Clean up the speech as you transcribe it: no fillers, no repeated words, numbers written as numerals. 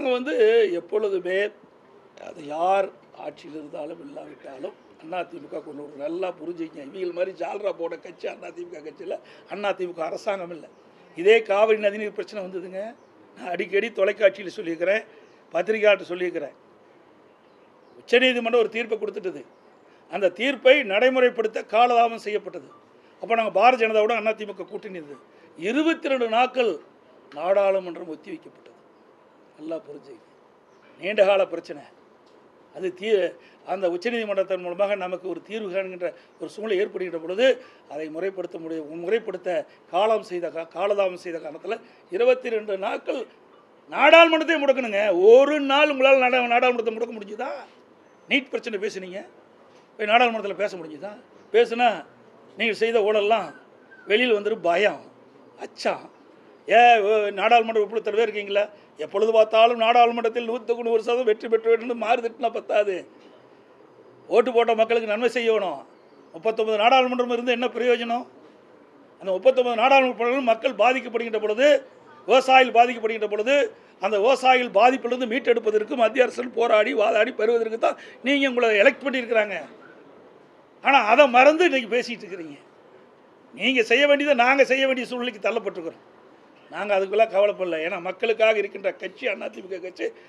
நாங்கள் எப்பொழுதுமே அது யார் ஆட்சியில் இருந்தாலும் இல்லாவிட்டாலும் அதிமுக கொண்டு ஒரு நல்லா புரிஞ்சுங்க. இவங்க மாதிரி ஜால்ரா போட கட்சி அதிமுக கட்சியில் அதிமுக அரசாங்கம் இல்லை. இதே காவிரி நதிநீர் பிரச்சனை வந்ததுங்க. நான் அடிக்கடி தொலைக்காட்சியில் சொல்லியிருக்கிறேன், பத்திரிகையாளர்கிட்ட சொல்லியிருக்கிறேன். உச்சநீதிமன்றம் ஒரு தீர்ப்பை கொடுத்துட்டது. அந்த தீர்ப்பை நடைமுறைப்படுத்த காலதாமம் செய்யப்பட்டது. அப்போ நாங்கள் பாரதிய ஜனதாவோட அதிமுக கூட்டணி இருந்தது. 22 நாட்கள் நாடாளுமன்றம் ஒத்தி வைக்கப்பட்டது. நல்லா புரிஞ்சுங்க. நீண்டகால பிரச்சனை அது அந்த உச்சநீதிமன்றத்தின் மூலமாக நமக்கு ஒரு தீர்வு காண்கின்ற ஒரு சூழ்நிலை ஏற்படுகின்ற பொழுது அதை முறைப்படுத்த காலதாமம் செய்த காரணத்தில் 22 நாட்கள் நாடாளுமன்றத்தை முடக்கணுங்க. ஒரு நாள் உங்களால் நாடாளுமன்றத்தை முடக்க முடிஞ்சுதா? நீட் பிரச்சனை பேசுனீங்க, போய் நாடாளுமன்றத்தில் பேச முடிஞ்சுதா? பேசுனா நீங்கள் செய்த ஊழல்லாம் வெளியில் வந்துடும், பயம், அச்சம். நாடாளுமன்ற உறுப்பினர் தலைவர் இருக்கீங்களா? எப்பொழுது பார்த்தாலும் நாடாளுமன்றத்தில் 100% வெற்றி பெற்று மாறுதிட்டுனா பத்தாது. ஓட்டு போட்ட மக்களுக்கு நன்மை செய்யணும். 39 நாடாளுமன்றம் இருந்து என்ன பிரயோஜனம்? அந்த 39 நாடாளுமன்ற மக்கள் பாதிக்கப்படுகின்ற பொழுது, விவசாயிகள் பாதிக்கப்படுகின்ற பொழுது, அந்த விவசாயிகள் பாதிப்பிலிருந்து மீட்டெடுப்பதற்கு மத்திய அரசு போராடி வாதாடி பெறுவதற்கு தான் நீங்கள் உங்களை எலெக்ட் பண்ணியிருக்கிறாங்க. ஆனால் அதை மறந்து இன்றைக்கி பேசிகிட்டு இருக்கிறீங்க. நீங்கள் செய்ய வேண்டியதை நாங்கள் செய்ய வேண்டிய சூழ்நிலைக்கு தள்ளப்பட்டிருக்கிறோம். நாங்கள் அதுக்கெல்லாம் கவலைப்படல. ஏன்னா மக்களுக்காக இருக்கின்ற கட்சி அதிமுக கட்சி.